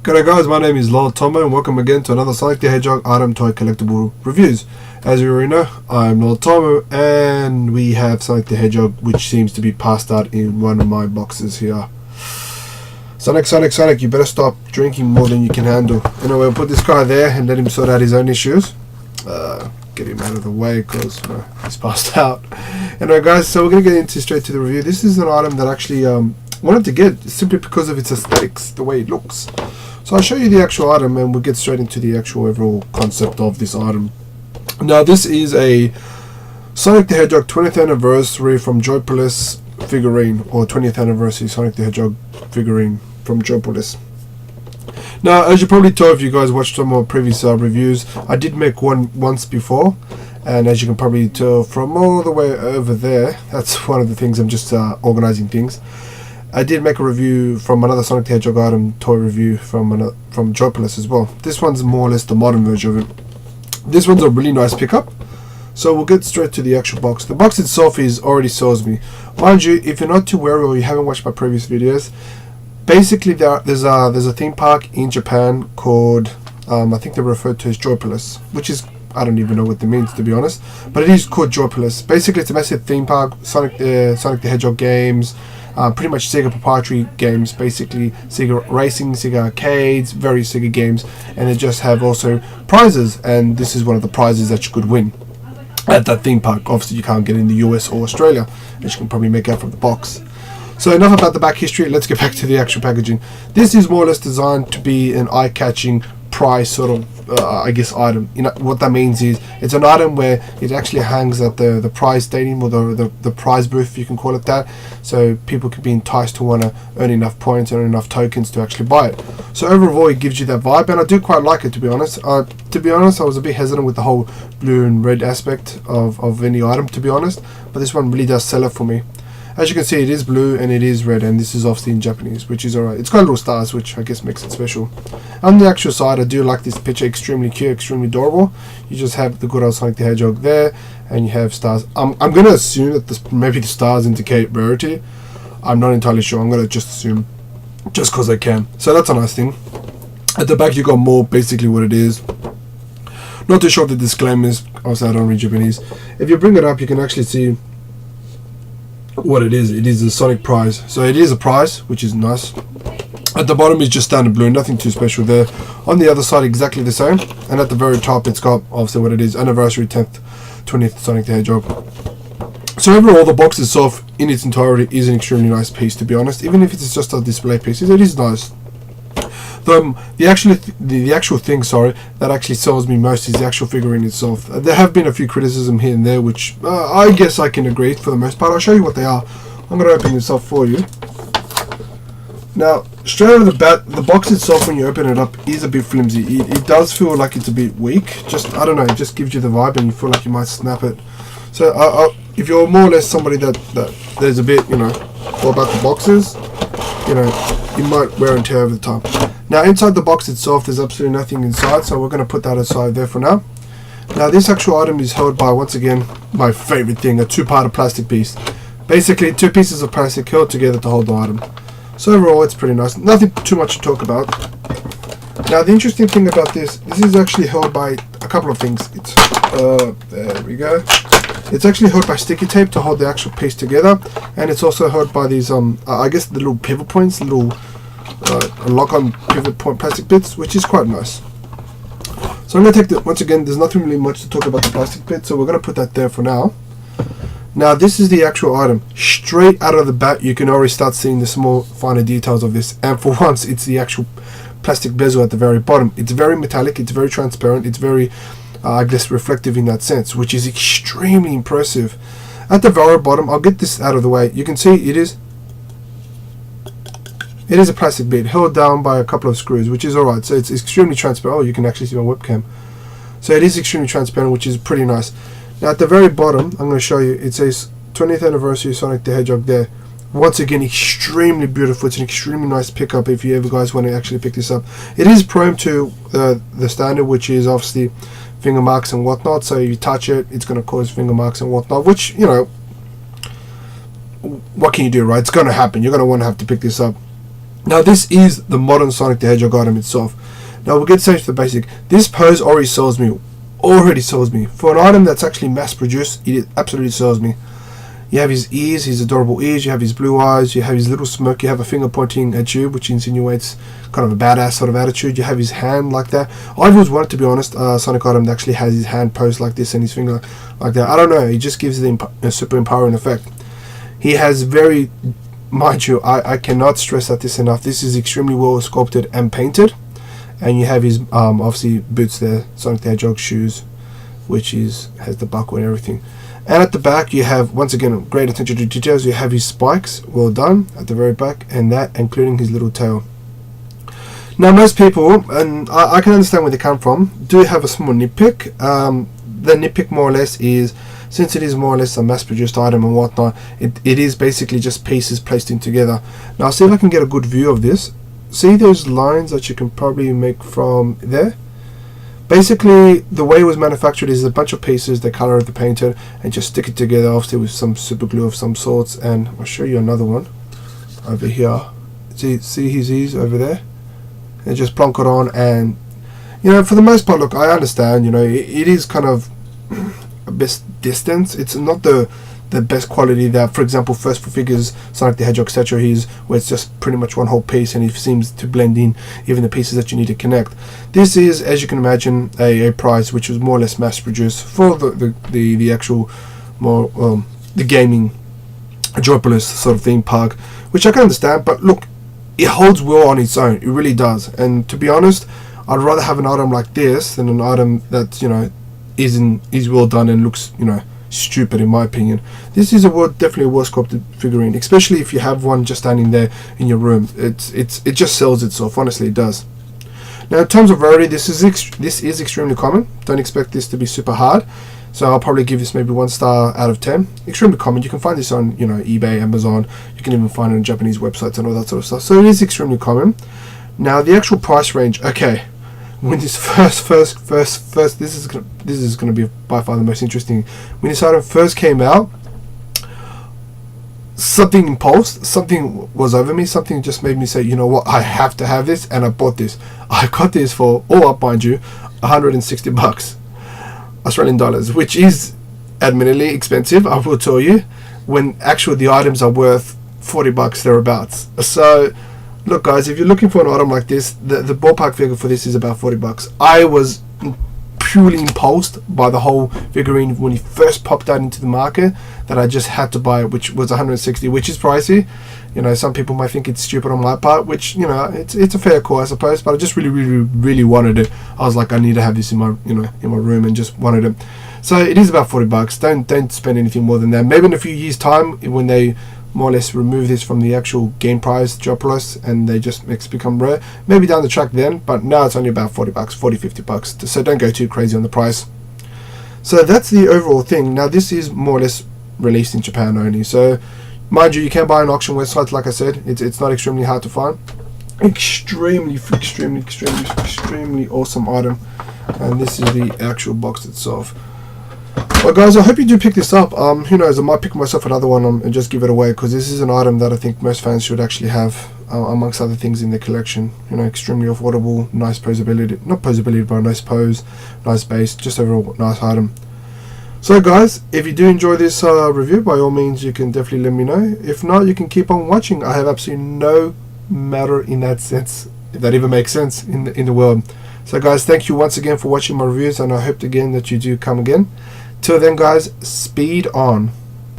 G'day guys, my name is Lord Tomo and welcome again to another Sonic the Hedgehog item toy collectible reviews. As you already know, I'm Lord Tomo and we have Sonic the Hedgehog, which seems to be passed out in one of my boxes here. Sonic, you better stop drinking more than you can handle. Anyway, we'll put this guy there and let him sort out his own issues. Get him out of the way because he's passed out. Anyway guys, so we're going to get straight to the review. This is an item that actually wanted to get simply because of its aesthetics, the way it looks. So I'll show you the actual item and we'll get straight into the actual overall concept of this item. Now this is a Sonic the Hedgehog 20th anniversary from Joypolis figurine, or 20th anniversary Sonic the Hedgehog figurine from Joypolis. Now as you probably told, if you guys watched some more previous reviews, I did make one once before, and as you can probably tell from all the way over there, that's one of the things, I'm just organizing things. I did make a review from another Sonic the Hedgehog item toy review from Joypolis as well. This one's more or less the modern version of it. This one's a really nice pickup. So we'll get straight to the actual box. The box itself already sells me. Mind you, if you're not too wary or you haven't watched my previous videos, basically there's a theme park in Japan called, I think they're referred to as Joypolis, which is, I don't even know what that means to be honest, but it is called Joypolis. Basically it's a massive theme park, Sonic the Hedgehog games, pretty much Sega proprietary games, basically Sega Racing, Sega Arcades, various Sega games, and they just have also prizes, and this is one of the prizes that you could win at that theme park. Obviously you can't get in the US or Australia, as you can probably make out from the box. So enough about the back history, let's get back to the actual packaging. This is more or less designed to be an eye-catching prize sort of I guess item. You know what that means is it's an item where it actually hangs at the prize stadium, or the prize booth, you can call it that, so people can be enticed to want to earn enough points and earn enough tokens to actually buy it. So overall it gives you that vibe, and I do quite like it, to be honest. I was a bit hesitant with the whole blue and red aspect of any item, to be honest, but this one really does sell it for me. As you can see, it is blue and it is red, and this is obviously in Japanese, which is alright. It's got little stars, which I guess makes it special. On the actual side, I do like this picture, extremely cute, extremely adorable. You just have the good old Sonic the Hedgehog there, and you have stars. I'm going to assume that maybe the stars indicate rarity. I'm not entirely sure. I'm going to just assume, just because I can. So that's a nice thing. At the back, you got more basically what it is. Not too sure of the disclaimers. Obviously, I don't read Japanese. If you bring it up, you can actually see what it is. It is a Sonic prize, so it is a prize, which is nice. At the bottom is just standard blue, nothing too special there. On the other side exactly the same, and at the very top it's got obviously what it is, anniversary 20th Sonic the Hedgehog. So overall the box itself in its entirety is an extremely nice piece, to be honest. Even if it's just a display piece, it is nice. The actual thing, that actually sells me most is the actual figurine itself. There have been a few criticisms here and there, which I guess I can agree for the most part. I'll show you what they are. I'm going to open this up for you. Now, straight out of the bat, the box itself, when you open it up, is a bit flimsy. It does feel like it's a bit weak. Just, I don't know, it just gives you the vibe and you feel like you might snap it. So if you're more or less somebody that there's a bit, all about the boxes, you might wear and tear over the time. Now inside the box itself there's absolutely nothing inside, so we're going to put that aside there for now. Now this actual item is held by, once again, my favorite thing, a two-part plastic piece. Basically two pieces of plastic held together to hold the item. So overall it's pretty nice, nothing too much to talk about. Now the interesting thing about this is actually held by a couple of things. It's there we go. It's actually held by sticky tape to hold the actual piece together, and it's also held by these I guess the little pivot points, little lock-on pivot point plastic bits, which is quite nice. So I'm going to take the, once again, there's nothing really much to talk about the plastic bit, so we're going to put that there for now. Now this is the actual item. Straight out of the bat you can already start seeing the small finer details of this, and for once it's the actual plastic bezel at the very bottom. It's very metallic, it's very transparent, it's very I guess reflective in that sense, which is extremely impressive. At the very bottom, I'll get this out of the way, you can see it is a plastic bit held down by a couple of screws, which is alright. So it's extremely transparent. Oh, you can actually see my webcam. So it is extremely transparent, which is pretty nice. Now at the very bottom, I'm going to show you, it says 20th anniversary Sonic the Hedgehog there. Once again, extremely beautiful. It's an extremely nice pickup if you ever guys want to actually pick this up. It is prone to the standard, which is obviously finger marks and whatnot. So if you touch it, it's going to cause finger marks and whatnot, which, what can you do, right? It's going to happen. You're going to want to have to pick this up. Now this is the modern Sonic the Hedgehog item itself. Now we'll get straight to the basic. This pose already sells me. For an item that's actually mass produced, it absolutely sells me. You have his ears, his adorable ears, you have his blue eyes, you have his little smirk, you have a finger pointing at you, which insinuates kind of a badass sort of attitude. You have his hand like that. I've always wanted, to be honest, a Sonic item that actually has his hand posed like this and his finger like that. I don't know, it just gives the super empowering effect. He has very, mind you, I cannot stress that this enough, this is extremely well sculpted and painted. And you have his obviously boots there, Sonic the Hedgehog shoes, which has the buckle and everything. And at the back you have, once again, great attention to details. You have his spikes, well done, at the very back, and that including his little tail. Now most people, and I can understand where they come from, do have a small nitpick. The nitpick more or less is, since it is more or less a mass produced item and whatnot, it is basically just pieces placed in together. Now I'll see if I can get a good view of this. See those lines that you can probably make from there? Basically, the way it was manufactured is a bunch of pieces, the color of the painted, and just stick it together, obviously with some super glue of some sorts. And I'll show you another one over here. See his ears over there? And just plonk it on, and for the most part, look, I understand, it is kind of a best distance. It's not the best quality that, for example, First for Figures Sonic the Hedgehog statue is, where it's just pretty much one whole piece and it seems to blend in even the pieces that you need to connect. This is, as you can imagine, a price which was more or less mass produced for the actual more the gaming Joypolis sort of theme park, which I can understand, but look, it holds well on its own, it really does. And to be honest, I'd rather have an item like this than an item that is well done and looks stupid, in my opinion. This is definitely a well sculpted figurine, especially if you have one just standing there in your room. It just sells itself, honestly, it does. Now in terms of rarity, this is extremely common. Don't expect this to be super hard, so I'll probably give this maybe 1 star out of 10. Extremely common. You can find this on eBay, Amazon. You can even find it on Japanese websites and all that sort of stuff, so it is extremely common. Now the actual price range, okay, when this first this is going to be by far the most interesting. When this item first came out, something was over me. Something just made me say, you know what, I have to have this, and I bought this. I got this for, all up, mind you, 160 bucks Australian dollars, which is admittedly expensive, I will tell you, when actually the items are worth 40 bucks thereabouts. So look guys, if you're looking for an item like this, the ballpark figure for this is about 40 bucks. I was purely impulsed by the whole figurine when it first popped out into the market, that I just had to buy it, which was 160, which is pricey. Some people might think it's stupid on my part, which it's a fair call, I suppose, but I just really wanted it. I was like, I need to have this in my in my room, and just wanted it. So it is about 40 bucks. Don't spend anything more than that. Maybe in a few years time, when they more or less remove this from the actual game price Joypolis and they just become rare, maybe down the track then, but now it's only about 40 bucks, 40-50 bucks, so don't go too crazy on the price. So that's the overall thing. Now this is more or less released in Japan only, so mind you can buy on auction websites. Like I said, it's not extremely hard to find. Extremely awesome item, and this is the actual box itself. Well guys, I hope you do pick this up. Who knows, I might pick myself another one and just give it away, because this is an item that I think most fans should actually have, amongst other things in their collection. Extremely affordable, nice posability, not posability, but a nice pose, nice base, just overall nice item. So guys, if you do enjoy this review, by all means you can definitely let me know. If not, you can keep on watching. I have absolutely no matter in that sense, if that even makes sense in the world. So guys, thank you once again for watching my reviews, and I hope again that you do come again. Till then guys, speed on.